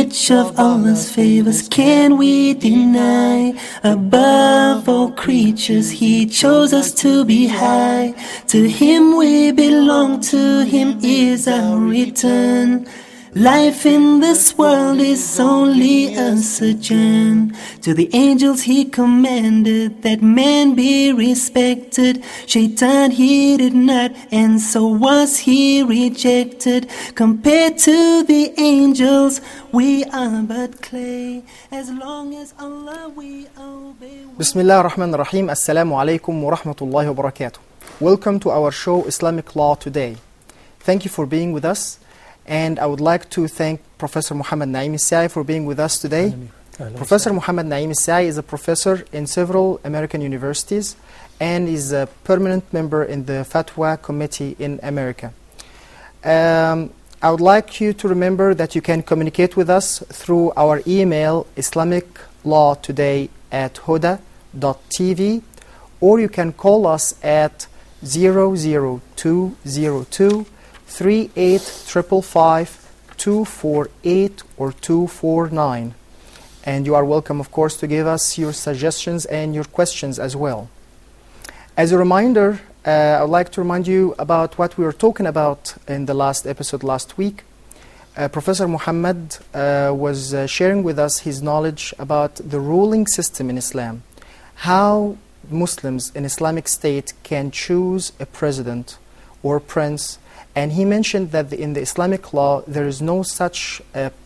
which of Allah's favors can we deny? Above all creatures He chose us to be high. To Him we belong, to Him is our return. Life in this world is only a sojourn. To the angels He commanded that man be respected. Shaitan he did not, and so was he rejected. Compared to the angels, we are but clay. As long as Allah we obey. Bismillah ar-Rahman ar-Rahim. Assalamu alaikum wa rahmatullahi wa barakatuh. Welcome to our show Islamic Law Today. Thank you for being with us. And I would like to thank Professor Muhammad Saie for being with us today. Professor Muhammad Saie is a professor in several American universities and is a permanent member in the Fatwa Committee in America. I would like you to remember that you can communicate with us through our email islamiclawtoday@huda.tv, or you can call us at 00202 3855 248 or 249. And you are welcome, of course, to give us your suggestions and your questions as well. As a reminder, I would like to remind you about what we were talking about in the last episode last week. Professor Muhammad was sharing with us his knowledge about the ruling system in Islam, how Muslims in Islamic State can choose a president or prince. And he mentioned that in the Islamic law, there is no such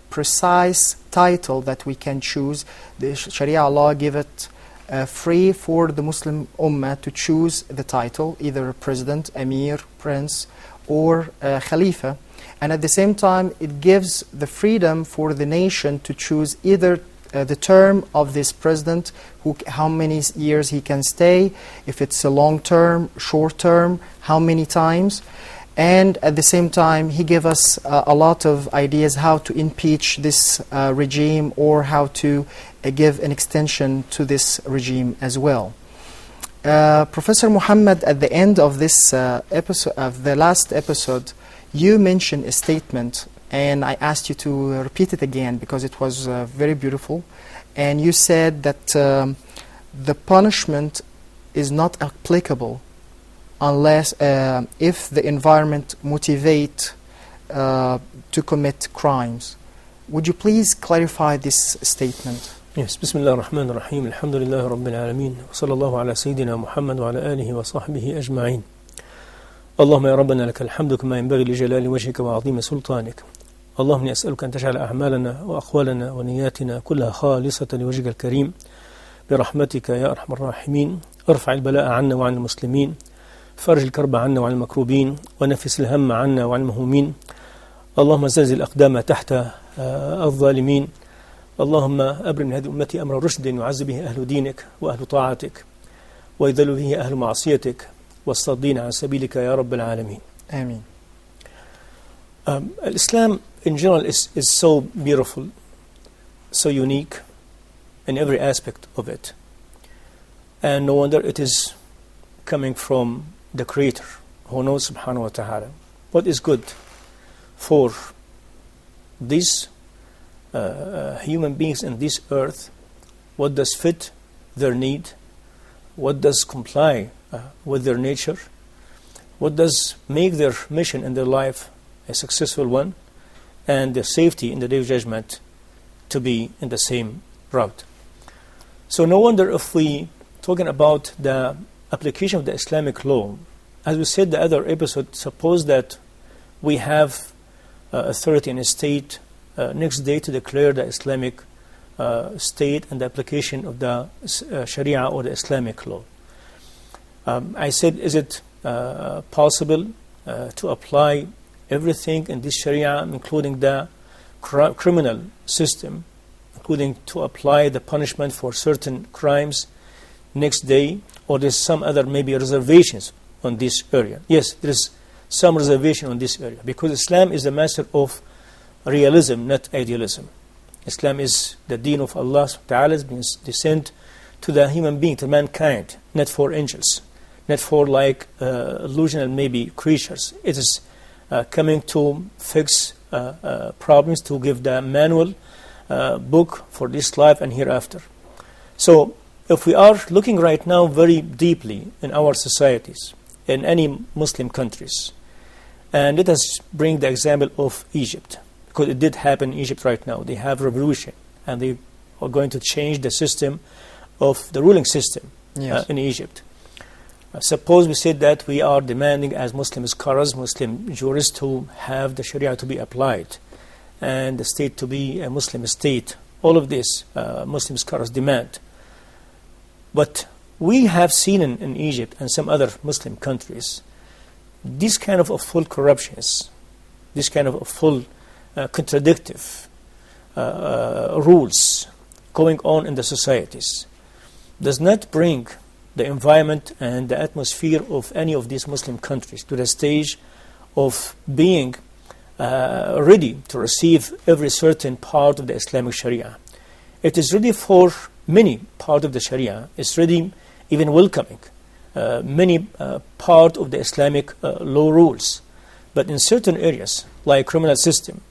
precise title that we can choose. The Sharia law give it free for the Muslim Ummah to choose the title, either president, emir, prince, or khalifa. And at the same time, it gives the freedom for the nation to choose either the term of this president, how many years he can stay, if it's a long term, short term, how many times. And at the same time, he gave us a lot of ideas how to impeach this regime or how to give an extension to this regime as well. Professor Muhammad, at the end of this episode, of the last episode, you mentioned a statement, and I asked you to repeat it again because it was very beautiful. And you said that the punishment is not applicable unless if the environment motivate to commit crimes. Would you please clarify this statement? Yes, Bismillah ar-Rahman ar-Rahim, Alhamdulillah Rabbil Alameen, wa sallallahu ala Sayyidina Muhammad wa ala alihi wa sahbihi ajma'in. اللهم يا ربنا لك الحمد كما ينبغي لجلال وجهك وعظيم سلطانك. اللهم إني أسألك أن تجعل أعمالنا وأقوالنا ونياتنا كلها خالصة لوجهك الكريم برحمتك يا أرحم الراحمين. ارفع البلاء عنا وعن المسلمين، فرج الكرب عنا وعن المكروبين، ونفس الهم عنا وعن المهمومين. اللهم زلزل الأقدام تحت الظالمين. اللهم أبرم من هذه أمتي أمر رشد يعز به أهل دينك وأهل طاعتك ويذل به أهل معصيتك والصادين عن سبيلك يا رب العالمين. Amen. Islam in general is so beautiful, so unique in every aspect of it. And no wonder it is coming from the Creator, who knows subhanahu wa ta'ala what is good for these human beings in this earth, what does fit their need, what does comply with their nature, what does make their mission in their life a successful one, and their safety in the day of judgment to be in the same route. So no wonder if we talking about the application of the Islamic law, as we said the other episode, suppose that we have authority in a state next day to declare the Islamic state and the application of the Sharia or the Islamic law. I said, is it possible to apply everything in this Sharia, including the criminal system, including to apply the punishment for certain crimes next day, or there's some other maybe reservations on this area? Yes, there is some reservation on this area, because Islam is the master of realism, not idealism. Islam is the deen of Allah subhanahu wa ta'ala, has been sent to the human being, to mankind, not for angels, not for like illusional maybe creatures. It is coming to fix problems, to give the manual book for this life and hereafter. So if we are looking right now very deeply in our societies, in any Muslim countries, and let us bring the example of Egypt, because it did happen in Egypt right now. They have revolution, and they are going to change the system of the ruling system in Egypt. Suppose we said that we are demanding as Muslim scholars, Muslim jurists, to have the Sharia to be applied and the state to be a Muslim state. All of this Muslim scholars demand. But we have seen in Egypt and some other Muslim countries this kind of full corruptions, this kind of full contradictive rules going on in the societies does not bring the environment and the atmosphere of any of these Muslim countries to the stage of being ready to receive every certain part of the Islamic Sharia. It is ready for many part of the Sharia. It's ready even welcoming many part of the Islamic law rules. But in certain areas, like criminal system,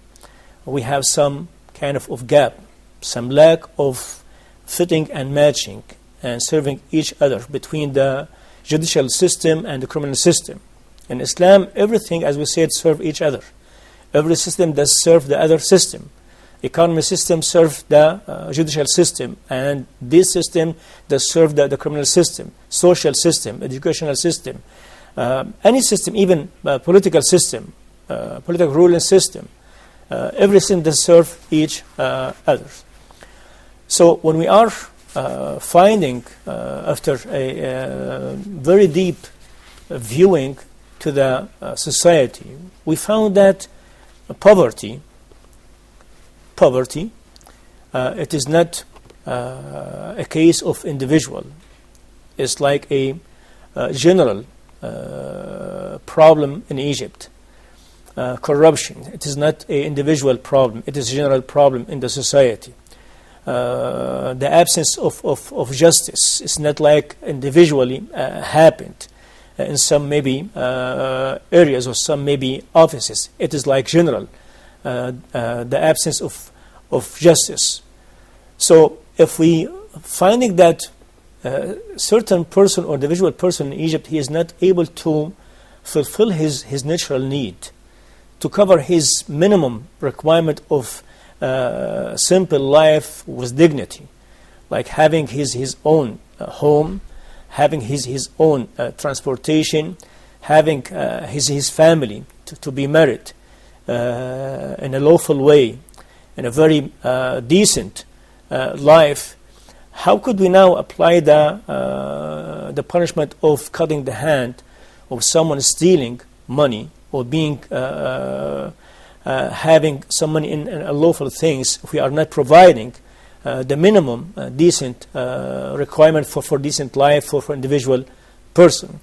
we have some kind of gap, some lack of fitting and matching and serving each other between the judicial system and the criminal system. In Islam, everything, as we said, serve each other. Every system does serve the other system. Economic system serve the judicial system, and this system does serve the criminal system, social system, educational system, any system, even political system, political ruling system. Everything does serve each other. So when we are finding, after a very deep viewing to the society, we found that poverty, it is not a case of individual. It's like a general problem in Egypt. Corruption, it is not an individual problem. It is a general problem in the society. The absence of justice is not like individually happened in some maybe areas or some maybe offices. It is like general, the absence of justice. So if we finding that certain person or individual person in Egypt, he is not able to fulfill his natural need, to cover his minimum requirement of simple life with dignity, like having his own home, having his own transportation, having his family to be married in a lawful way, in a very decent life. How could we now apply the punishment of cutting the hand of someone stealing money or being having some money in unlawful things if we are not providing the minimum decent requirement for decent life for individual person?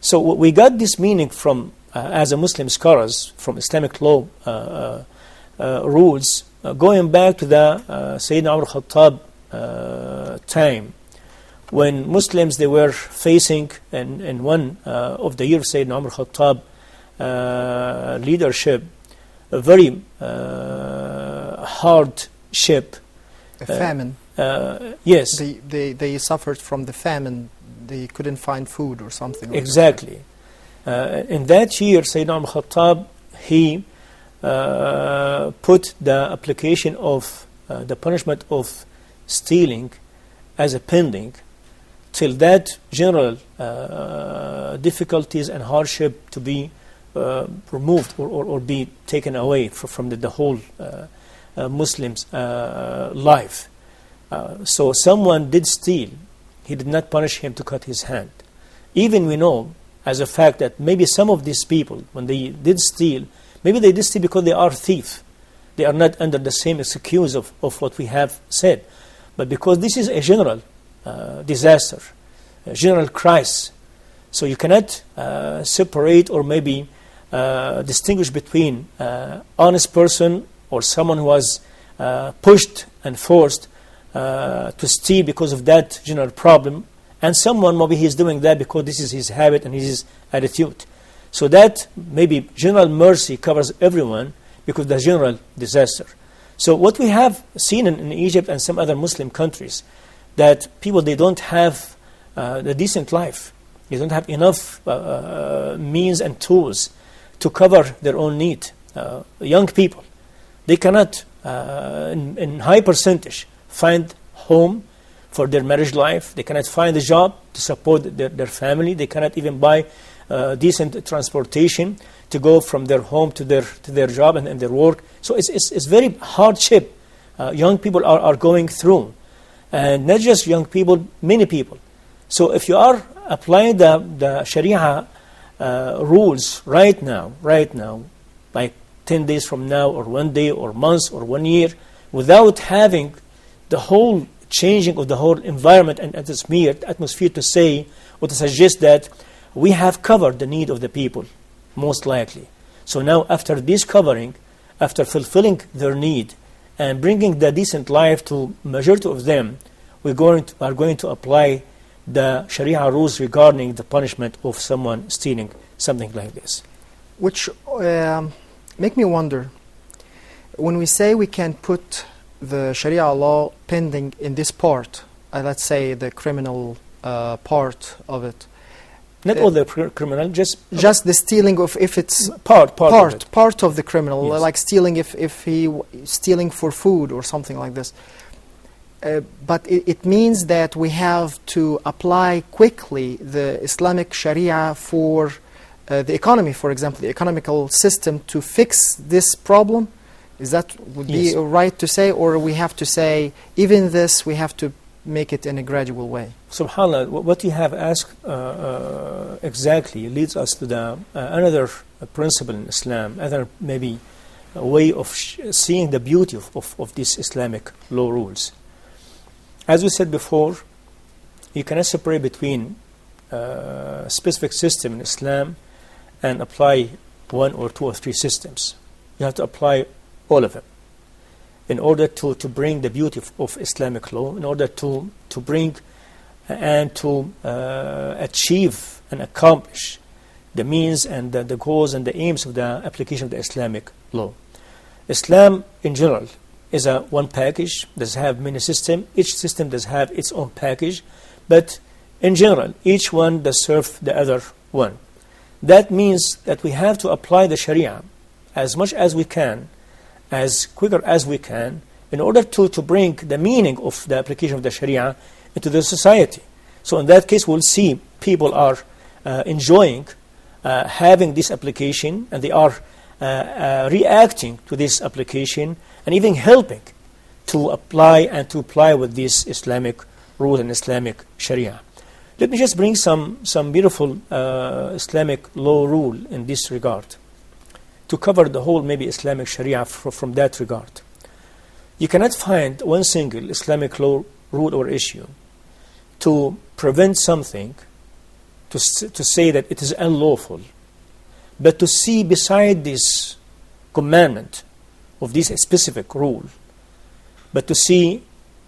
So we got this meaning from, as a Muslim scholars, from Islamic law rules, going back to the Sayyidina Umar Khattab time, when Muslims, they were facing in one of the years Sayyidina Umar Khattab leadership, a very hardship. A famine. Yes. They suffered from the famine. They couldn't find food or something. Exactly. In that year, Sayyidina Umar Khattab, he put the application of the punishment of stealing as a pending till that general difficulties and hardship to be removed or be taken away from the whole Muslims' life. So someone did steal, he did not punish him to cut his hand. Even we know as a fact that maybe some of these people, when they did steal, maybe they did steal because they are thief. They are not under the same excuse of what we have said. But because this is a general disaster, a general crisis, so you cannot separate or maybe distinguish between honest person or someone who was pushed and forced to steal because of that general problem, and someone maybe he's doing that because this is his habit and his attitude. So that maybe general mercy covers everyone because of the general disaster. So what we have seen in Egypt and some other Muslim countries, that people, they don't have a decent life. They don't have enough means and tools to cover their own need. Young people, they cannot, in high percentage, find home for their marriage life. They cannot find a job to support their family. They cannot even buy decent transportation to go from their home to their job and their work. So it's very hardship young people are going through. And not just young people, many people. So if you are applying the Sharia rules right now, like 10 days from now, or 1 day, or months, or 1 year, without having the whole changing of the whole environment and atmosphere to say or to suggest that we have covered the need of the people, most likely. So now, after this covering, after fulfilling their need and bringing the decent life to majority of them, we are going to apply the Sharia rules regarding the punishment of someone stealing something like this. Which make me wonder, when we say we can put the Sharia law pending in this part, let's say the criminal part of it. Not all the criminal, just the stealing of, if it's part of the criminal, yes. Like stealing if he stealing for food or something like this. But it means that we have to apply quickly the Islamic Sharia for the economy, for example, the economical system, to fix this problem. Is that would yes. be right to say, or we have to say even this we have to make it in a gradual way? SubhanAllah, what you have asked exactly leads us to the another principle in Islam, other maybe a way of seeing the beauty of these Islamic law rules. As we said before, you cannot separate between a specific system in Islam and apply one or two or three systems. You have to apply all of them in order to bring the beauty of Islamic law, in order to bring and to achieve and accomplish the means and the goals and the aims of the application of the Islamic law. Islam in general is a one package, does have many systems. Each system does have its own package, but in general, each one does serve the other one. That means that we have to apply the Sharia as much as we can, as quicker as we can, in order to bring the meaning of the application of the Sharia into the society. So in that case, we'll see people are enjoying having this application, and they are reacting to this application, and even helping to apply with this Islamic rule and Islamic Sharia. Let me just bring some beautiful Islamic law rule in this regard, to cover the whole maybe Islamic Sharia from that regard. You cannot find one single Islamic law rule or issue to prevent something, to say that it is unlawful, but to see beside this commandment of this specific rule, but to see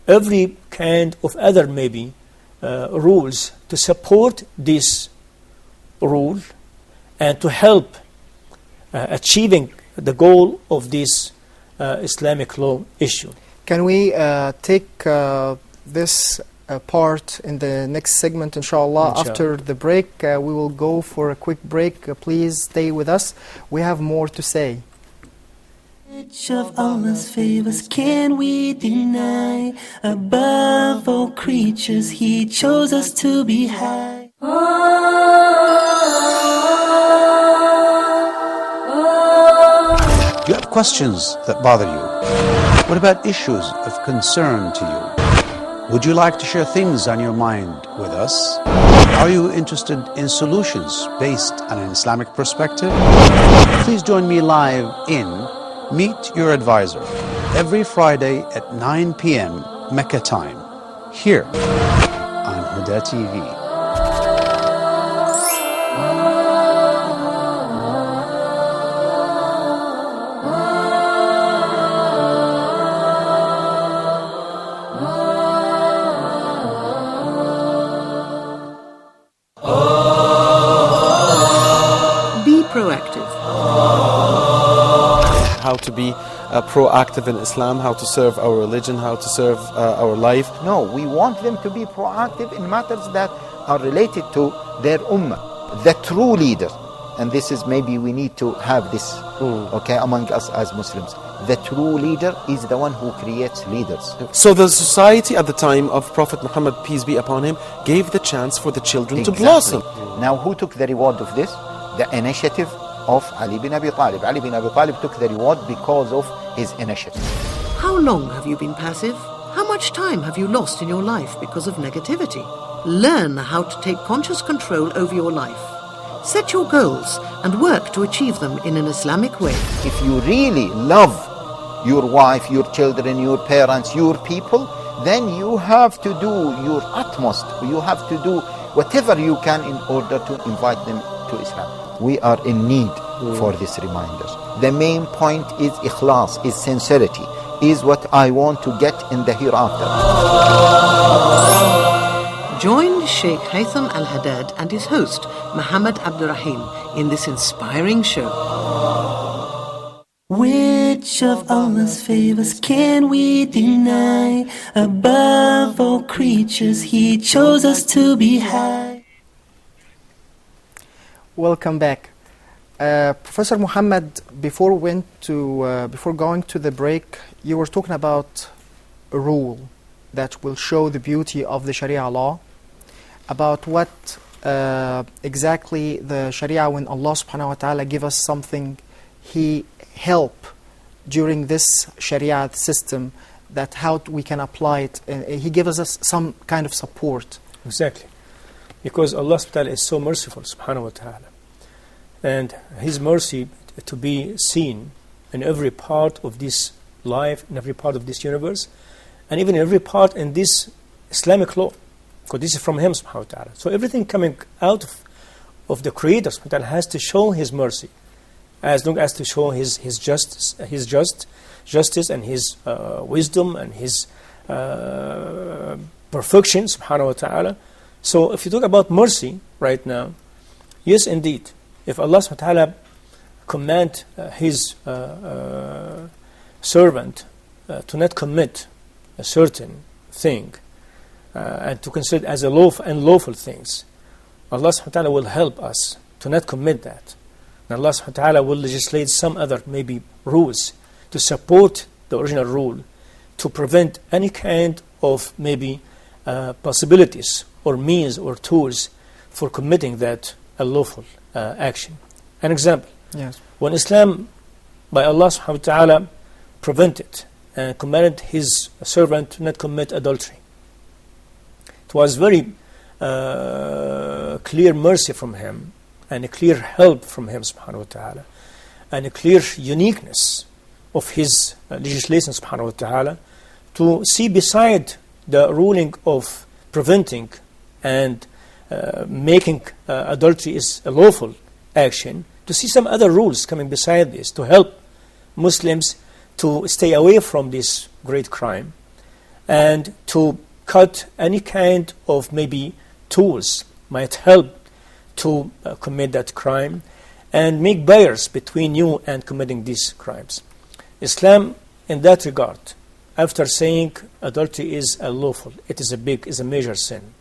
every kind of other maybe rules to support this rule and to help achieving the goal of this Islamic law issue. Can we take this part in the next segment, inshallah? After the break, we will go for a quick break. Please stay with us. We have more to say. Which of Allah's favors can we deny? Above all creatures, He chose us to be high. You have questions that bother you. What about issues of concern to you? Would you like to share things on your mind with us? Are you interested in solutions based on an Islamic perspective? Please join me live in Meet Your Advisor every Friday at 9 p.m. Mecca time, here on Huda TV. How to be proactive in Islam, how to serve our religion, how to serve our life. No, we want them to be proactive in matters that are related to their ummah. The true leader, and this is maybe we need to have this, okay, among us as Muslims. The true leader is the one who creates leaders. So the society at the time of Prophet Muhammad, peace be upon him, gave the chance for the children to blossom. Now who took the reward of this? The initiative of Ali bin Abi Talib. Ali bin Abi Talib took the reward because of his initiative. How long have you been passive? How much time have you lost in your life because of negativity? Learn how to take conscious control over your life. Set your goals and work to achieve them in an Islamic way. If you really love your wife, your children, your parents, your people, then you have to do your utmost. You have to do whatever you can in order to invite them to Islam. We are in need for this reminder. The main point is ikhlas, is sincerity, is what I want to get in the hereafter. Join Sheikh Haytham Al-Haddad and his host, Muhammad Abdurrahim, in this inspiring show. Which of Allah's favors can we deny? Above all creatures, He chose us to be high. Welcome back. Professor Muhammad, before going to the break, you were talking about a rule that will show the beauty of the Sharia law, about what exactly the Sharia, when Allah subhanahu wa ta'ala give us something, He help during this Sharia system, that how we can apply it. He gives us some kind of support. Exactly. Because Allah subhanahu wa ta'ala is so merciful, subhanahu wa ta'ala. And His mercy to be seen in every part of this life, in every part of this universe, and even in every part in this Islamic law. Because this is from Him, subhanahu wa ta'ala. So everything coming out of the Creator, subhanahu wa ta'ala, has to show His mercy, as long as to show His justice and His wisdom and His perfection, subhanahu wa ta'ala. So if you talk about mercy right now, yes, indeed, if Allah subhanahu wa ta'ala command His servant to not commit a certain thing and to consider it as a unlawful things, Allah subhanahu wa ta'ala will help us to not commit that. And Allah subhanahu wa ta'ala will legislate some other maybe rules to support the original rule, to prevent any kind of maybe possibilities or means or tools for committing that unlawful action. An example, Yes. when Islam by Allah subhanahu wa ta'ala prevented and commanded His servant to not commit adultery, it was very clear mercy from Him, and a clear help from Him subhanahu wa ta'ala, and a clear uniqueness of His legislation subhanahu wa ta'ala, to see beside the ruling of preventing and making adultery is a lawful action, to see some other rules coming beside this to help Muslims to stay away from this great crime, and to cut any kind of maybe tools might help to commit that crime, and make barriers between you and committing these crimes. Islam, in that regard, after saying adultery is unlawful, it is a major sin,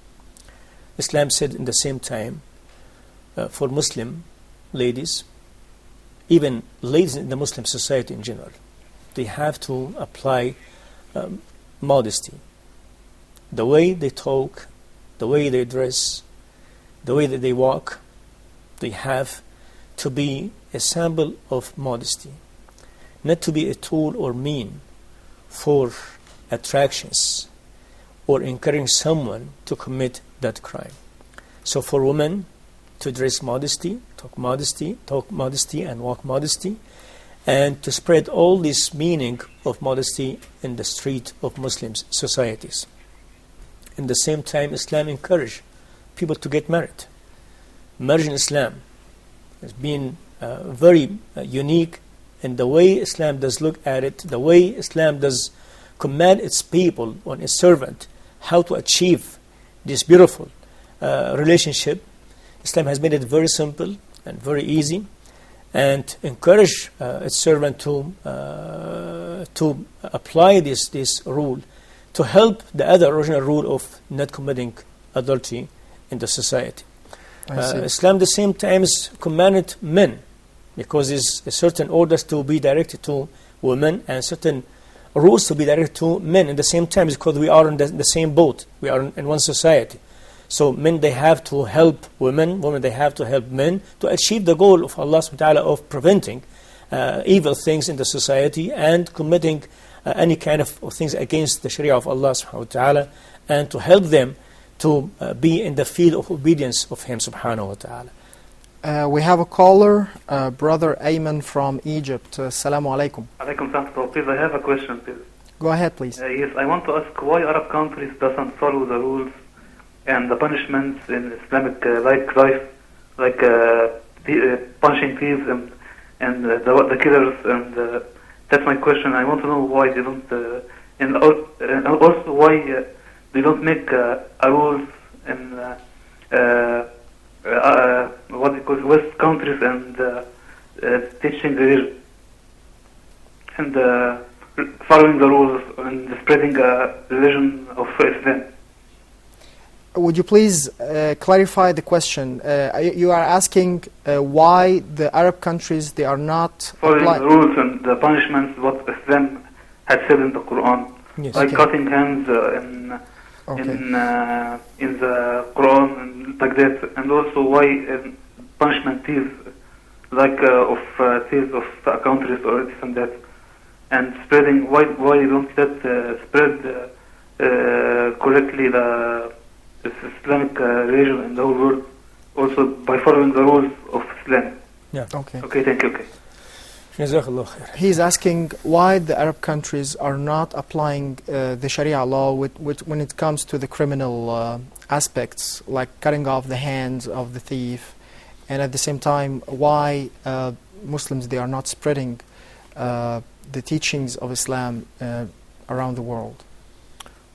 Islam said in the same time, for Muslim ladies, even ladies in the Muslim society in general, they have to apply modesty. The way they talk, the way they dress, the way that they walk, they have to be a symbol of modesty, not to be a tool or mean for attractions or encouraging someone to commit that crime. So for women to dress modesty, talk modesty, and walk modesty, and to spread all this meaning of modesty in the street of Muslim societies. In the same time, Islam encouraged people to get married. Marriage in Islam has been very unique in the way Islam does look at it, the way Islam does command its people, on its servant, how to achieve this beautiful relationship. Islam has made it very simple and very easy, and encourage its servant to apply this rule to help the other original rule of not committing adultery in the society. Islam at the same time commanded men, because there's certain orders to be directed to women and certain rules to be directed to men at the same time, because we are in the same boat. We are in one society. So men, they have to help women, women, they have to help men to achieve the goal of Allah subhanahu wa ta'ala of preventing evil things in the society and committing any kind of things against the Sharia of Allah subhanahu wa ta'ala, and to help them to be in the field of obedience of Him subhanahu wa ta'ala. We have a caller, Brother Ayman from Egypt. Assalamu alaikum. Alaikum salam. Please, I have a question, please. Go ahead, please. Yes, I want to ask why Arab countries doesn't follow the rules and the punishments in Islamic like punishing thieves and the killers, and that's my question. I want to know why they don't, and also why they don't make rules in what they call West countries and teaching religion and following the rules and spreading religion of Islam. Would you please clarify the question? You are asking why the Arab countries, they are not following the rules and the punishments what Islam had said in the Quran, yes, like cutting hands in the Quran and like that, and also why punishment thieves like of thieves of countries or this and that, and spreading why you don't let spread correctly the Islamic religion in the whole world, also by following the rules of Islam. Yeah. Okay, thank you. Okay. Jazakallah khair. He's asking why the Arab countries are not applying the Sharia law when it comes to the criminal aspects, like cutting off the hands of the thief, and at the same time why Muslims, they are not spreading the teachings of Islam around the world.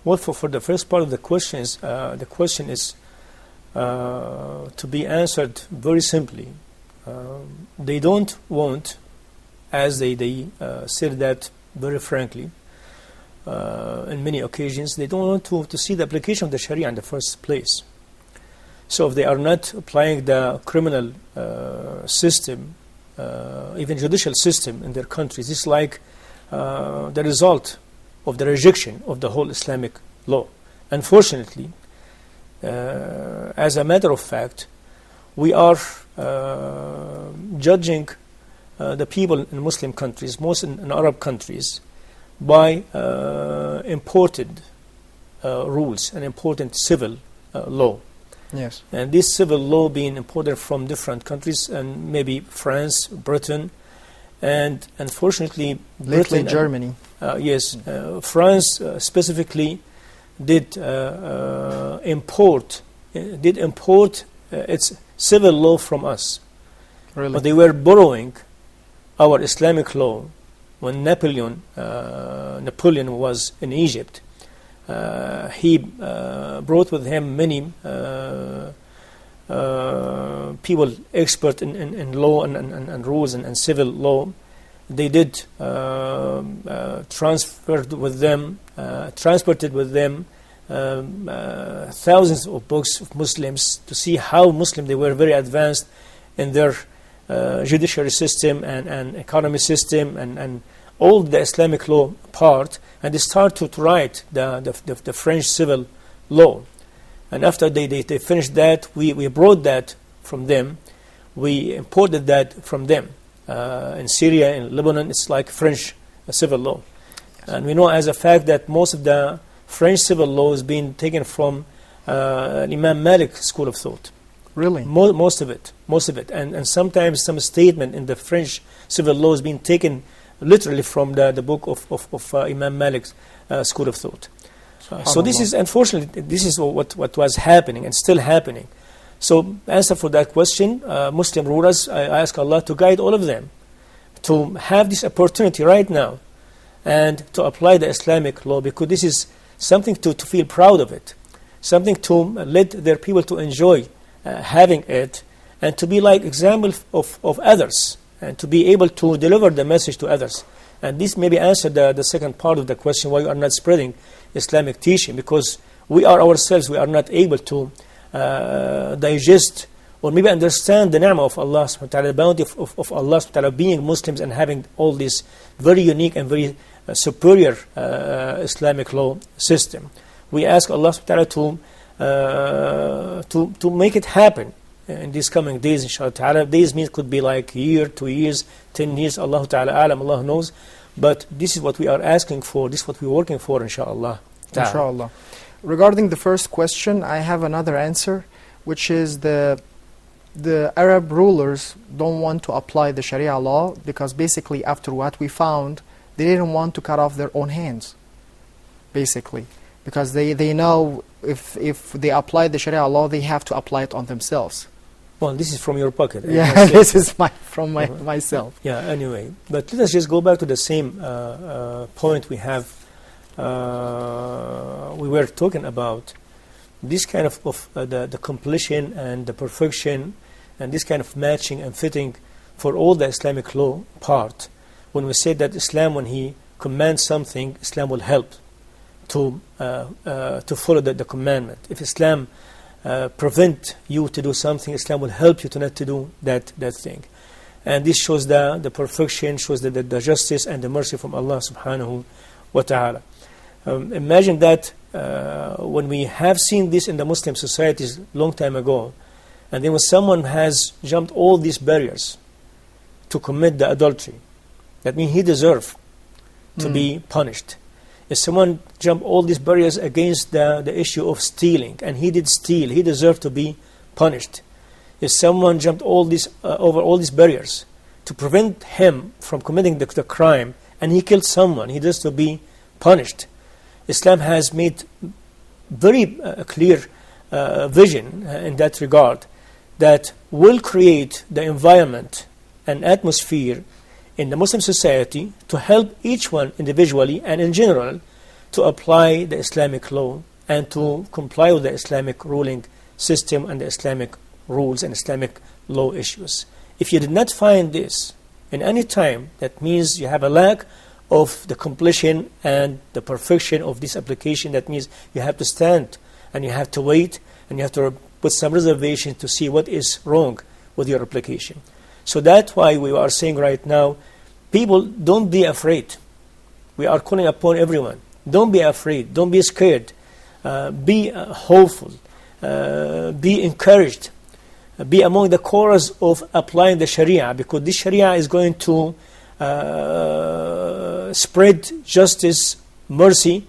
Well, for the first part of the question is to be answered very simply. They don't want, as they said that very frankly, in many occasions, they don't want to see the application of the Sharia in the first place. So if they are not applying the criminal system, even judicial system in their countries, it's like the result of the rejection of the whole Islamic law. Unfortunately, as a matter of fact, we are judging the people in Muslim countries, most in Arab countries, by imported rules and important civil law. Yes. And this civil law being imported from different countries, and maybe France, Britain, and unfortunately lately Germany. Yes, France specifically did import its civil law from us. Really? But they were borrowing our Islamic law when Napoleon was in Egypt. He brought with him many people expert in law and rules and civil law. They did transported with them thousands of books of Muslims to see how Muslim they were very advanced in their judiciary system and economy system and all the Islamic law part, and they started to write the French civil law. And after they finished that, we brought that from them. We imported that from them. In Syria, in Lebanon, it's like French civil law. Yes. And we know as a fact that most of the French civil law is being taken from Imam Malik school of thought. Really? Most of it. And sometimes some statement in the French civil law is being taken literally from the book of Imam Malik's school of thought. So this is, unfortunately, this is what was happening and still happening. So, answer for that question, Muslim rulers, I ask Allah to guide all of them to have this opportunity right now and to apply the Islamic law, because this is something to feel proud of it, something to let their people to enjoy having it, and to be like example of others and to be able to deliver the message to others. And this maybe answered the second part of the question, why you are not spreading Islamic teaching, because we are ourselves, we are not able to digest or maybe understand the ni'mah of Allah subhanahu wa ta'ala, the bounty of Allah subhanahu wa ta'ala, being Muslims and having all this very unique and very superior Islamic law system. We ask Allah subhanahu wa ta'ala to make it happen in these coming days, inshallah ta'ala. Days means could be like a year, 2 years, 10 years, Allah ta'ala alam, Allah knows. But this is what we are asking for, this is what we're working for, inshallah ta'ala. Inshallah. Regarding the first question, I have another answer, which is the Arab rulers don't want to apply the Sharia law because basically after what we found, they didn't want to cut off their own hands, basically. Because they know if they apply the Sharia law, they have to apply it on themselves. Well, this is from your pocket. Yeah, this is from myself. Yeah, anyway. But let us just go back to the same point we have. We were talking about this kind of the completion and the perfection and this kind of matching and fitting for all the Islamic law part. When we say that Islam, when he commands something, Islam will help to follow the commandment. If Islam prevent you to do something, Islam will help you to not to do that thing. And this shows the perfection, shows the justice and the mercy from Allah subhanahu wa ta'ala. Imagine that when we have seen this in the Muslim societies long time ago, and then when someone has jumped all these barriers to commit the adultery, that means he deserves to be punished. If someone jumped all these barriers against the issue of stealing, and he did steal, he deserved to be punished. If someone jumped all these over all these barriers to prevent him from committing the crime, and he killed someone, he deserves to be punished. Islam has made very clear vision in that regard, that will create the environment and atmosphere in the Muslim society to help each one individually and in general to apply the Islamic law and to comply with the Islamic ruling system and the Islamic rules and Islamic law issues. If you did not find this in any time, that means you have a lack of the completion and the perfection of this application. That means you have to stand and you have to wait and you have to put some reservation to see what is wrong with your application. So that's why we are saying right now, people, don't be afraid. We are calling upon everyone. Don't be afraid. Don't be scared. Be hopeful. Be encouraged. Be among the chorus of applying the Sharia, because this Sharia is going to spread justice, mercy,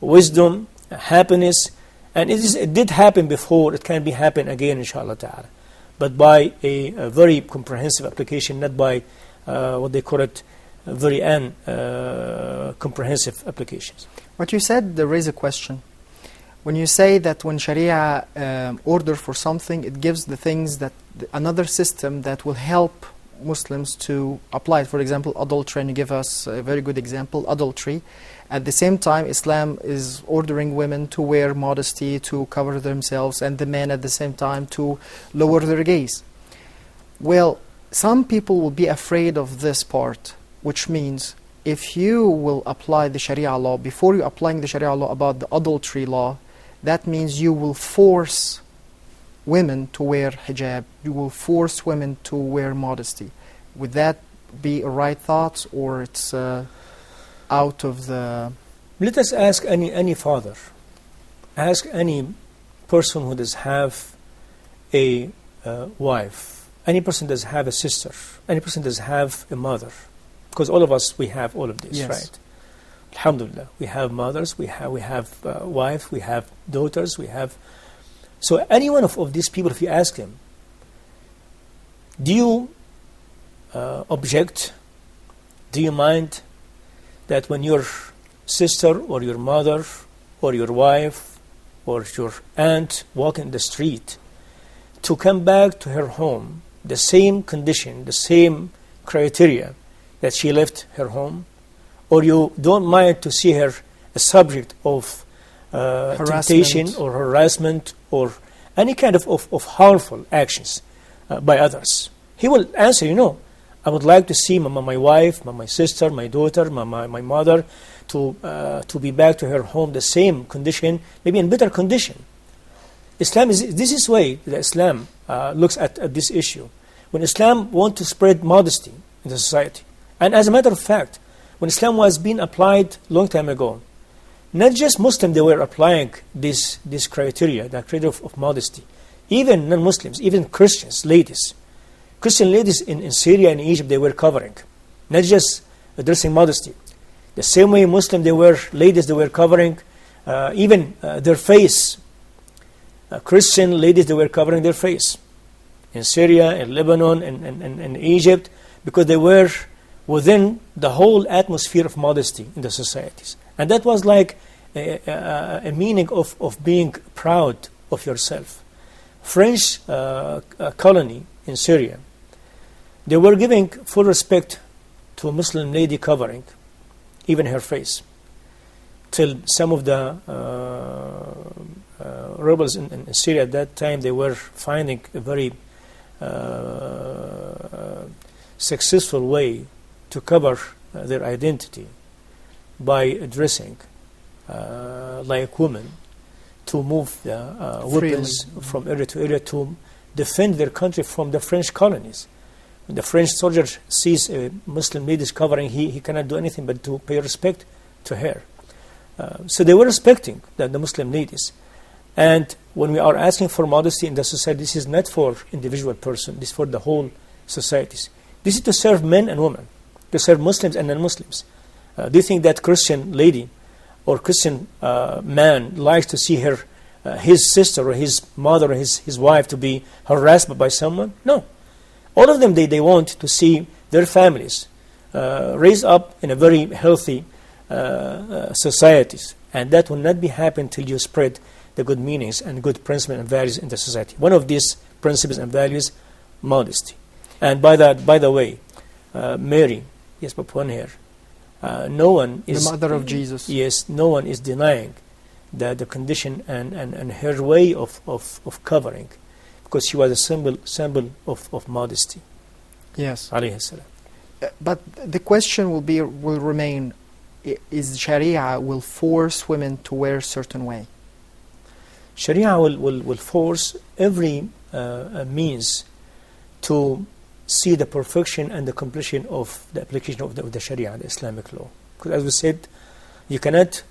wisdom, happiness, and it did happen before. It can be happen again, inshallah ta'ala, but by a very comprehensive application, not by what they call it very comprehensive applications. What you said, there is a question. When you say that when Sharia order for something, it gives the things that another system that will help Muslims to apply it. For example, adultery, and you give us a very good example, adultery. At the same time, Islam is ordering women to wear modesty, to cover themselves, and the men at the same time to lower their gaze. Well, some people will be afraid of this part, which means if you will apply the Sharia law, before you applying the Sharia law about the adultery law, that means you will force women to wear hijab, you will force women to wear modesty. Would that be a right thought, or it's out of the... Let us ask any father, ask any person who does have a wife, any person does have a sister, any person does have a mother, because all of us, we have all of this, yes. Right? Alhamdulillah, we have mothers, we have wife, we have daughters, we have... So any one of these people, if you ask them, do you object? Do you mind that when your sister or your mother or your wife or your aunt walk in the street, to come back to her home, the same condition, the same criteria that she left her home? Or you don't mind to see her a subject of temptation or harassment or any kind of harmful actions by others? He will answer, I would like to see my wife, my sister, my daughter, my mother to be back to her home the same condition, maybe in better condition. This is way that Islam looks at this issue. When Islam wants to spread modesty in the society, and as a matter of fact, when Islam was being applied long time ago, not just Muslims, they were applying this criteria, the criteria of modesty. Even non-Muslims, even Christians, ladies. Christian ladies in Syria and Egypt, they were covering, not just addressing modesty. The same way Muslim, they were covering even their face. Christian ladies, they were covering their face. In Syria, in Lebanon, and Egypt, because they were within the whole atmosphere of modesty in the societies. And that was like a meaning of being proud of yourself. French colony in Syria, they were giving full respect to a Muslim lady covering even her face, till some of the rebels in Syria at that time, they were finding a very successful way to cover their identity by dressing like women, to move the weapons from area to area to defend their country from the French colonies. When the French soldier sees a Muslim lady covering, he cannot do anything but to pay respect to her. So they were respecting the Muslim ladies. And when we are asking for modesty in the society, this is not for individual person, this is for the whole societies. This is to serve men and women, to serve Muslims and non-Muslims. Do you think that Christian lady or Christian man likes to see his sister or his mother or his wife to be harassed by someone? No. All of them, they want to see their families raised up in a very healthy societies. And that will not be happen till you spread the good meanings and good principles and values in the society. One of these principles and values, modesty. And by the way, Mary, yes, but one here, no one is... The mother of Jesus. Yes, no one is denying the condition and her way of covering, because she was a symbol of modesty. Yes. Alayhi salam. But the question will remain, is Sharia will force women to wear a certain way? Sharia will force every means to see the perfection and the completion of the application of the Sharia, the Islamic law. Because as we said, you cannot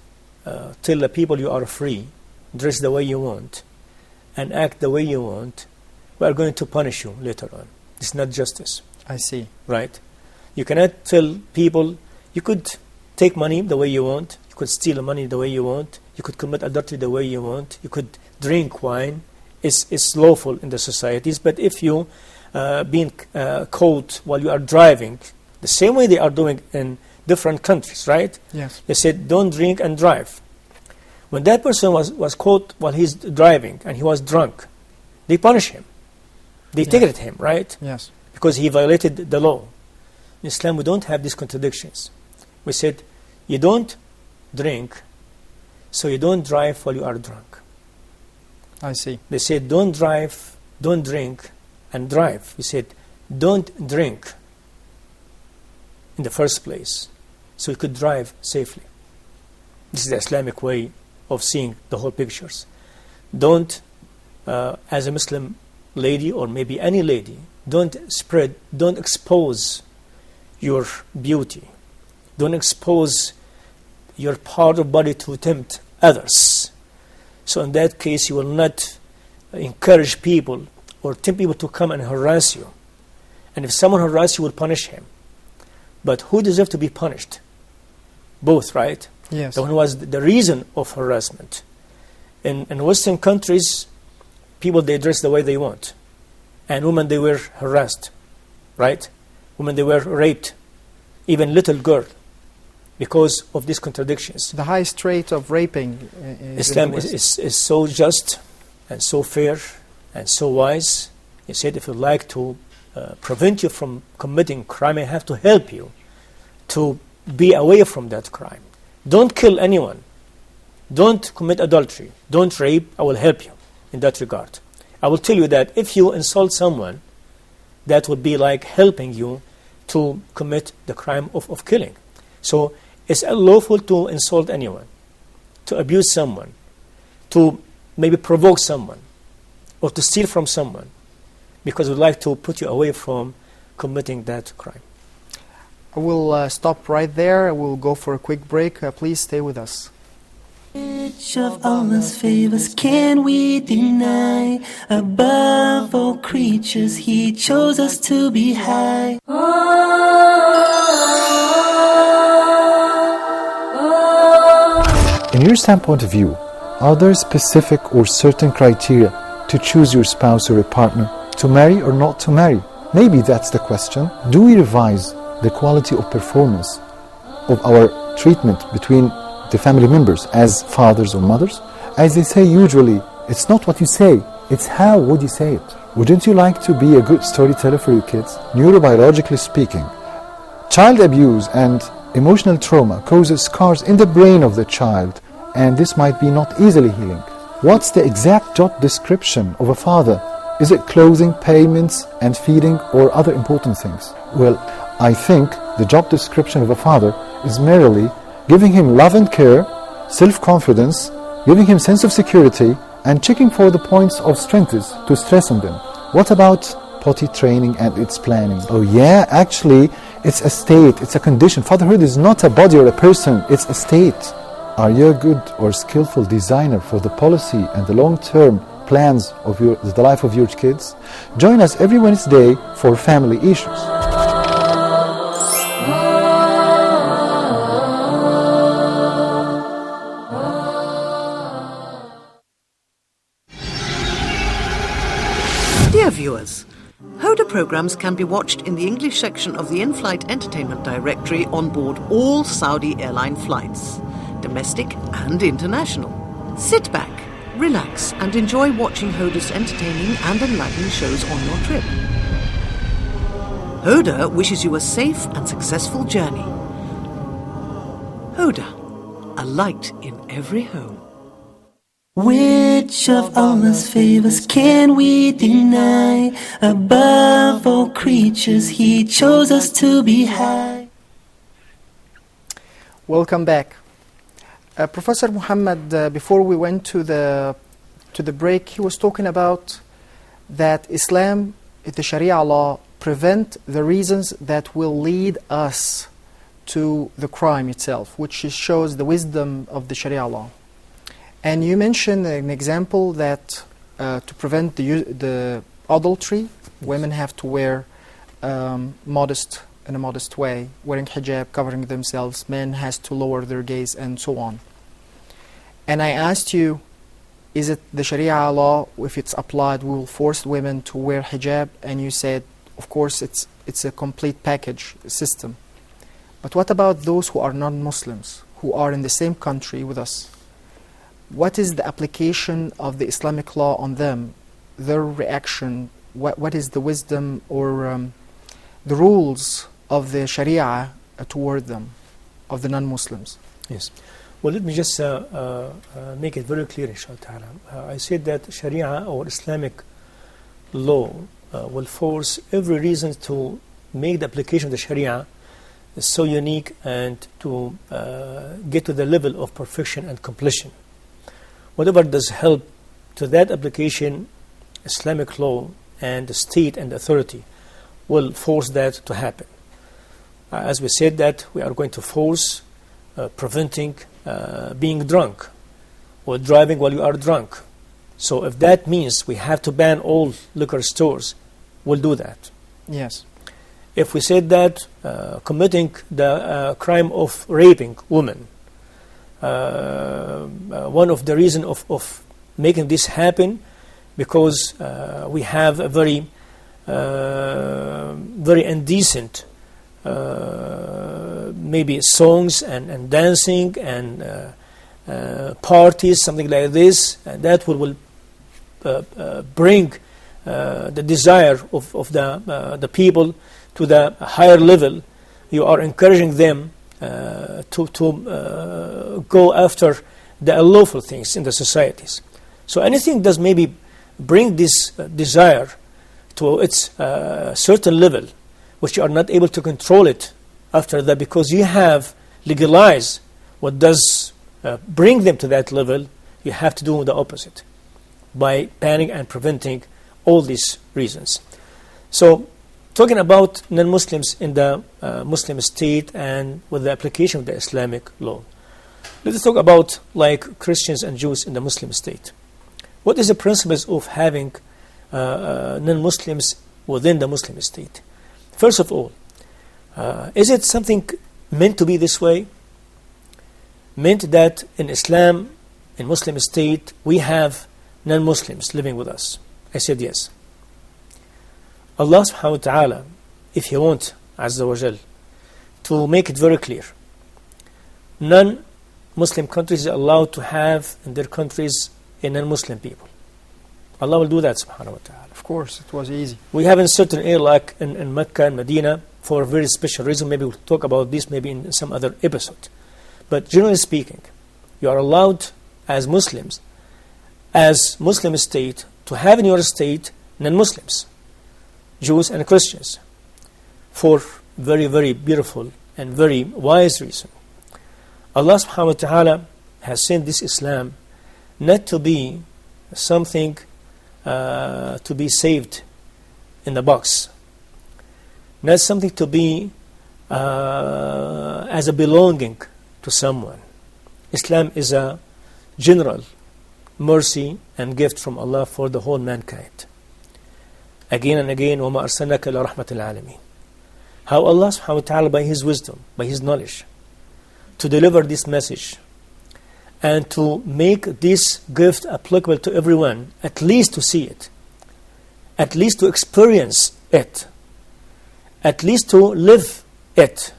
tell the people you are free, dress the way you want, and act the way you want. We are going to punish you later on. It's not justice. I see. Right? You cannot tell people you could take money the way you want, you could steal money the way you want, you could commit adultery the way you want, you could drink wine. It's lawful in the societies, but if you being caught while you are driving, the same way they are doing in different countries, right? Yes. They said don't drink and drive. When that person was caught while he's driving and he was drunk, they punish him. They ticketed him, right? Yes. Because he violated the law. In Islam, we don't have these contradictions. We said, you don't drink, so you don't drive while you are drunk. I see. They said, don't drive, don't drink, and drive. We said, don't drink in the first place, so you could drive safely. This is the Islamic way of seeing the whole pictures. Don't, as a Muslim lady or maybe any lady, don't expose your beauty. Don't expose your part of body to tempt others. So in that case, you will not encourage people or tempt people to come and harass you. And if someone harasses you, will punish him. But who deserves to be punished? Both, right? Yes. The one who was the reason of harassment. In Western countries, people, they dress the way they want. And women, they were harassed, right? Women, they were raped. Even little girl, because of these contradictions. The highest rate of raping Islam is so just and so fair and so wise. He said, if you like to prevent you from committing crime, I have to help you to be away from that crime. Don't kill anyone. Don't commit adultery. Don't rape. I will help you in that regard. I will tell you that if you insult someone, that would be like helping you to commit the crime of killing. So it's unlawful to insult anyone, to abuse someone, to maybe provoke someone, or to steal from someone, because we'd like to put you away from committing that crime. I will stop right there. We'll go for a quick break. Please stay with us. Which of Allah's favors can we deny? Above all creatures, He chose us to be high. In your standpoint of view, are there specific or certain criteria to choose your spouse or a partner, to marry or not to marry? Maybe that's the question. Do we revise the quality of performance of our treatment between the family members as fathers or mothers? As they say usually, it's not what you say, it's how would you say it. Wouldn't you like to be a good storyteller for your kids? Neurobiologically speaking, child abuse and emotional trauma causes scars in the brain of the child, and this might be not easily healing. What's the exact job description of a father? Is it clothing, payments and feeding, or other important things? Well, I think the job description of a father is merely giving him love and care, self-confidence, giving him sense of security, and checking for the points of strengths to stress on them. What about potty training and its planning? Oh yeah, actually, it's a state, it's a condition. Fatherhood is not a body or a person, it's a state. Are you a good or skillful designer for the policy and the long-term plans of the life of your kids? Join us every Wednesday for Family Issues. Dear viewers, Hoda programs can be watched in the English section of the in-flight entertainment directory on board all Saudi airline flights, domestic and international. Sit back, relax and enjoy watching Hoda's entertaining and enlightening shows on your trip. Hoda wishes you a safe and successful journey. Hoda, a light in every home. Which of Allah's favors can we deny? Above all creatures, He chose us to be high. Welcome back. Professor Muhammad, before we went to the break, he was talking about that Islam, the Sharia law, prevent the reasons that will lead us to the crime itself, which shows the wisdom of the Sharia law. And you mentioned an example that to prevent the adultery, women have to wear in a modest way, wearing hijab, covering themselves. Men has to lower their gaze, and so on. And I asked you, is it the Sharia law, if it's applied, will force women to wear hijab? And you said, of course, it's a complete package system. But what about those who are non-Muslims, who are in the same country with us? What is the application of the Islamic law on them, their reaction? What is the wisdom or the rules of the Sharia toward them, of the non-Muslims? Yes. Well, let me just make it very clear, inshallah. I said that Sharia or Islamic law will force every reason to make the application of the Sharia so unique and to get to the level of perfection and completion. Whatever does help to that application, Islamic law and the state and the authority will force that to happen. As we said that we are going to force preventing being drunk or driving while you are drunk. So if that means we have to ban all liquor stores, we'll do that. Yes. If we said that committing the crime of raping women, one of the reasons of making this happen, because we have a very indecent maybe songs and dancing and parties, something like this, and that will bring the desire of the people to the higher level. You are encouraging them to go after the unlawful things in the societies. So anything does maybe bring this desire to its certain level which you are not able to control it after that, because you have legalized what does bring them to that level, you have to do the opposite by banning and preventing all these reasons. So, talking about non-Muslims in the Muslim state and with the application of the Islamic law, let us talk about like Christians and Jews in the Muslim state. What is the principles of having non-Muslims within the Muslim state? First of all, is it something meant to be this way? Meant that in Islam, in Muslim state, we have non-Muslims living with us? I said yes. Allah subhanahu wa ta'ala, if He wants, Azza wa Jal, to make it very clear, non-Muslim countries are allowed to have in their countries a non-Muslim people. Allah will do that subhanahu wa ta'ala. Of course, it was easy. We have in certain areas like in Mecca and Medina for a very special reason. Maybe we'll talk about this maybe in some other episode. But generally speaking, you are allowed as Muslims, as Muslim state, to have in your state non-Muslims, Jews and Christians, for very, very beautiful and very wise reason. Allah subhanahu wa ta'ala has sent this Islam not to be something to be saved in the box, not something to be as a belonging to someone. Islam is a general mercy and gift from Allah for the whole mankind. Again and again, وَمَا أَرْسَلْنَاكَ إِلَّا رَحْمَةً لِلْعَالَمِينَ. How Allah subhanahu wa ta'ala, by His wisdom, by His knowledge, to deliver this message and to make this gift applicable to everyone, at least to see it, at least to experience it, at least to live it,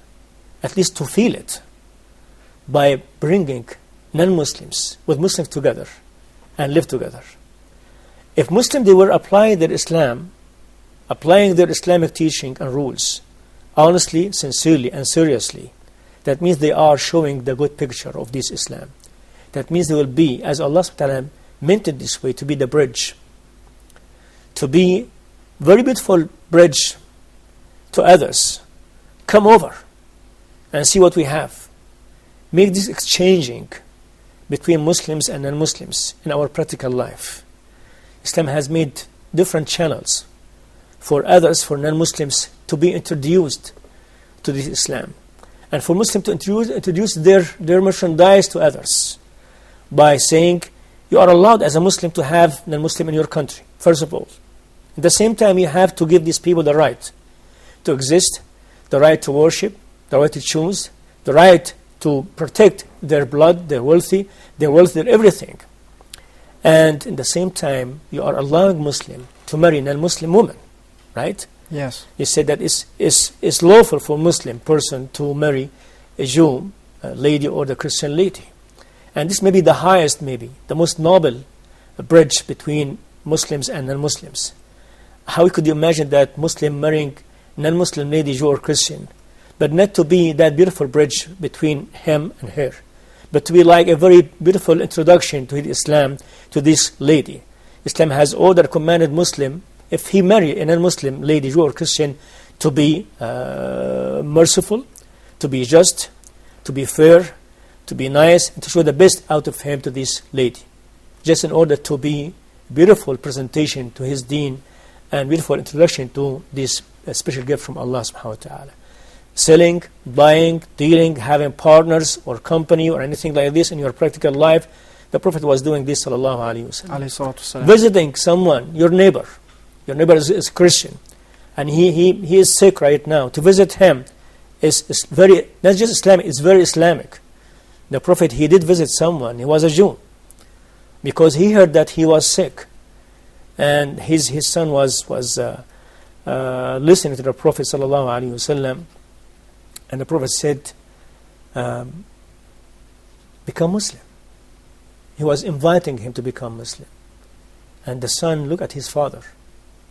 at least to feel it, by bringing non-Muslims with Muslims together and live together. If Muslims, they were applying their Islam, applying their Islamic teaching and rules, honestly, sincerely and seriously, that means they are showing the good picture of this Islam. That means they will be, as Allah subhanahu wa ta'ala meant it this way, to be the bridge, to be very beautiful bridge to others. Come over and see what we have. Make this exchanging between Muslims and non-Muslims in our practical life. Islam has made different channels for others, for non-Muslims, to be introduced to this Islam, and for Muslims to introduce their merchandise to others by saying, you are allowed as a Muslim to have non-Muslim in your country, first of all. At the same time, you have to give these people the right to exist, the right to worship, the right to choose, the right to protect their blood, their wealth, their everything. And in the same time, you are allowing Muslim to marry a non-Muslim woman, right? Yes. You said that it's lawful for a Muslim person to marry a Jew lady or the Christian lady. And this may be the highest, maybe, the most noble bridge between Muslims and non-Muslims. How could you imagine that Muslim marrying non-Muslim lady, Jew or Christian, but not to be that beautiful bridge between him and her, but to be like a very beautiful introduction to Islam to this lady. Islam has ordered, commanded Muslim, if he marry a non-Muslim lady, Jew or Christian, to be merciful, to be just, to be fair, to be nice, and to show the best out of him to this lady, just in order to be beautiful presentation to his deen and beautiful introduction to this special gift from Allah subhanahu wa ta'ala. Selling, buying, dealing, having partners or company or anything like this in your practical life, the Prophet was doing this, sallallahu alayhi wa sallam. Visiting someone, your neighbor is Christian, and he is sick right now. To visit him is very, not just Islamic, it's very Islamic. The Prophet, he did visit someone, he was a Jew, because he heard that he was sick, and his son was listening to the Prophet sallallahu alaihi wasallam, and the Prophet said, become Muslim. He was inviting him to become Muslim, and the son looked at his father.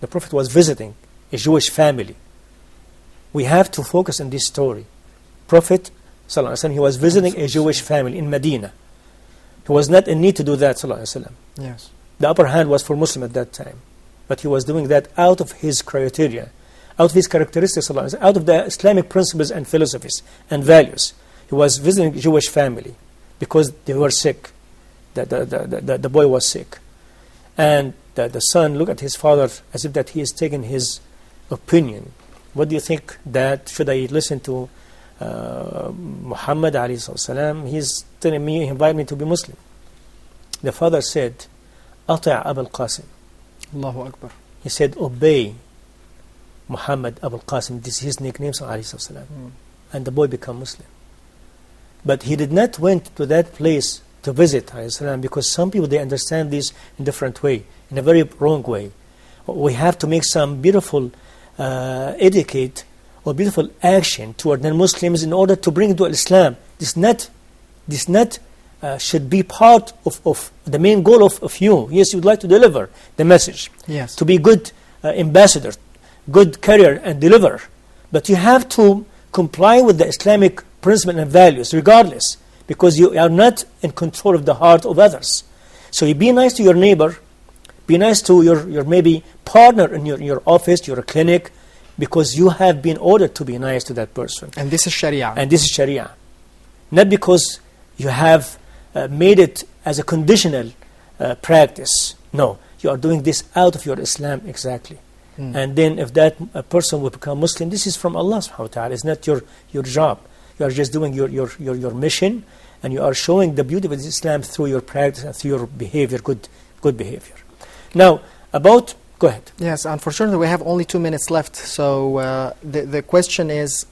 The Prophet was visiting a Jewish family. We have to focus on this story. Prophet sallallahu alaihi wasallam, he was visiting a Jewish family in Medina. He was not in need to do that, sallallahu alaihi wasallam. Yes. The upper hand was for Muslim at that time, but he was doing that out of his criteria, out of his characteristics, out of the Islamic principles and philosophies and values. He was visiting a Jewish family because they were sick. The boy was sick. And the son looked at his father as if that he is taking his opinion. What do you think, Dad? Should I listen to Muhammad alayhi salam? He's telling me, he invited me to be Muslim. The father said, "Ati' Abul Qasim." Allahu Akbar. He said, "Obey Muhammad Abul Qasim." This is his nickname, alayhi salam. And the boy became Muslim. But he did not went to that place to visit alayhi salam, because some people, they understand this in a different way, in a very wrong way. We have to make some beautiful etiquette or beautiful action toward non-Muslims in order to bring to Islam. This not should be part of the main goal of you. Yes, you would like to deliver the message. Yes. To be good ambassador, good carrier and deliverer. But you have to comply with the Islamic principles and values regardless, because you are not in control of the heart of others. So you be nice to your neighbor, be nice to your maybe partner in your office, your clinic, because you have been ordered to be nice to that person. And this is Sharia. And this is Sharia. Not because you have made it as a conditional practice. No, you are doing this out of your Islam exactly. And then if that person will become Muslim, this is from Allah subhanahu wa ta'ala. It's not your job. You are just doing your mission, and you are showing the beauty of Islam through your practice and through your behavior, good behavior. Now, go ahead. Yes, unfortunately we have only 2 minutes left. So the question is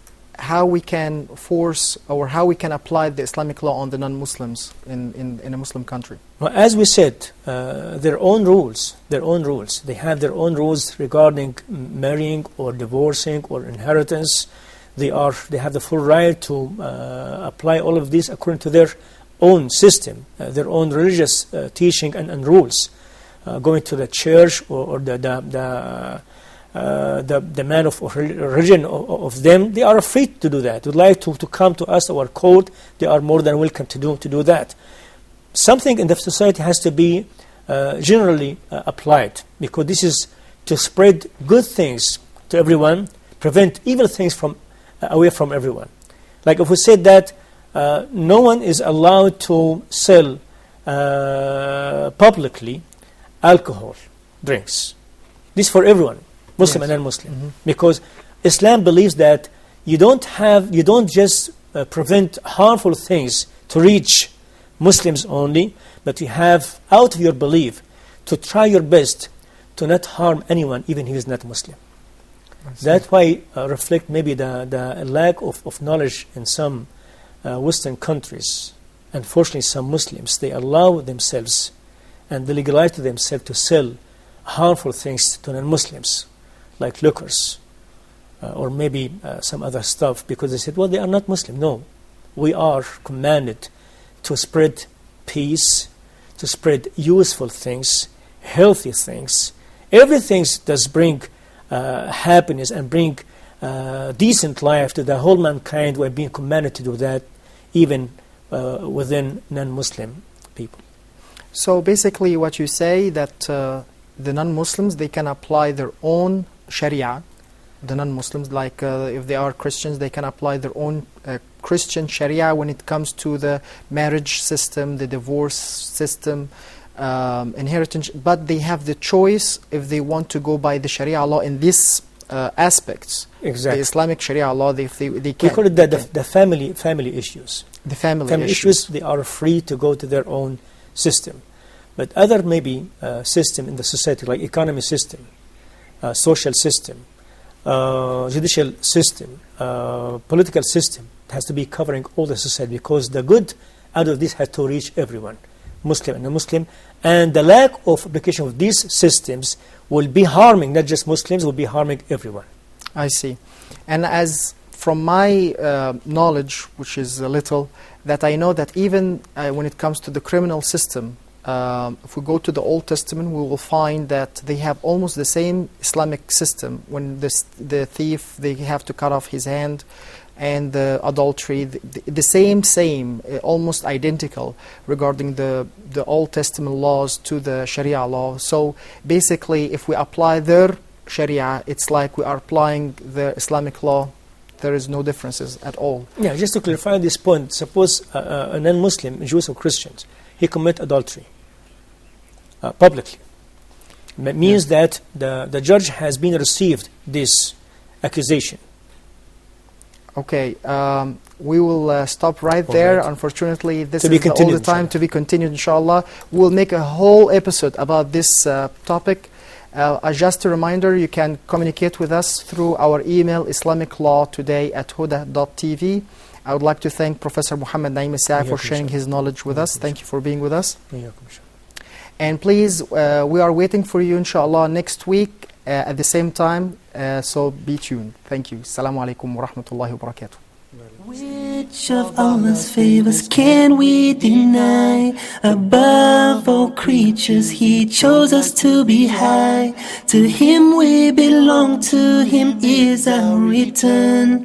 how we can force or how we can apply the Islamic law on the non-Muslims in a Muslim country. Well, as we said, their own rules. They have their own rules regarding marrying or divorcing or inheritance. They have the full right to apply all of this according to their own system, their own religious teaching and rules. Going to the church or the man of religion of them, they are free to do that. Would like to come to us, our court, they are more than welcome to do that. Something in the society has to be generally applied, because this is to spread good things to everyone, prevent evil things away from everyone. Like if we said that no one is allowed to sell publicly alcohol, drinks. This for everyone, Muslim and non-Muslim, because Islam believes that you don't just prevent harmful things to reach Muslims only, but you have out of your belief to try your best to not harm anyone, even if he is not Muslim. That's why reflect maybe the lack of knowledge in some Western countries. Unfortunately, some Muslims, they allow themselves and they legalize to themselves to sell harmful things to non-Muslims, like liquors, or maybe some other stuff, because they said, well, they are not Muslim. No, we are commanded to spread peace, to spread useful things, healthy things, everything does bring happiness and bring decent life to the whole mankind. We're being commanded to do that, even within non-Muslim people. So basically what you say that the non-Muslims, they can apply their own Sharia. The non-Muslims, like if they are Christians, they can apply their own Christian Sharia when it comes to the marriage system, the divorce system, inheritance. But they have the choice if they want to go by the Sharia law in these aspects. Exactly. The Islamic Sharia law, they can. We call it the family issues. The family issues, they are free to go to their own system. But other maybe system in the society, like economy system, social system, judicial system, political system, it has to be covering all the society, because the good out of this has to reach everyone, Muslim and non-Muslim, and the lack of application of these systems will be harming not just Muslims, will be harming everyone. I see. And as from my knowledge, which is a little, that I know that even when it comes to the criminal system, if we go to the Old Testament, we will find that they have almost the same Islamic system. When the thief, they have to cut off his hand, and the adultery, the same, almost identical regarding the Old Testament laws to the Sharia law. So basically, if we apply their Sharia. It's like we are applying the Islamic law. There is no differences at all. Yeah, just to clarify this point, suppose a non-Muslim, Jews or Christians, he commit adultery publicly. It means that the judge has been received this accusation. Okay, we will stop right there. Unfortunately, this is all the time to be continued, inshallah. We'll make a whole episode about this topic. Just a reminder, you can communicate with us through our email, islamiclawtoday@huda.tv. I would like to thank Professor Muhammad Naim Saie for sharing his knowledge with us. Thank you for being with us. And please, we are waiting for you, inshallah, next week at the same time. So be tuned. Thank you. Assalamu alaikum wa rahmatullahi wa barakatuh. Which of Allah's favors can we deny? Above all creatures, He chose us to be high. To Him we belong, to Him is our return.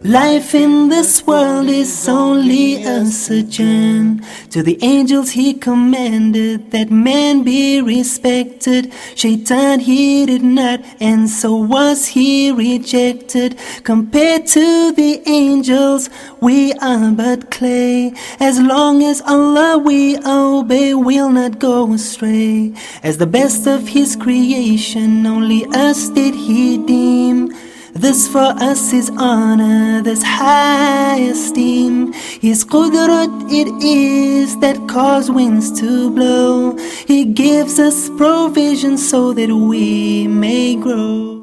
Life in this world is only a sojourn. To the angels He commanded that man be respected. Shaitan he did not, and so was he rejected. Compared to the angels, we are but clay. As long as Allah we obey, we'll not go astray. As the best of His creation, only us did He deem. This for us is honor, this high esteem. His qudrat it is that cause winds to blow. He gives us provision so that we may grow.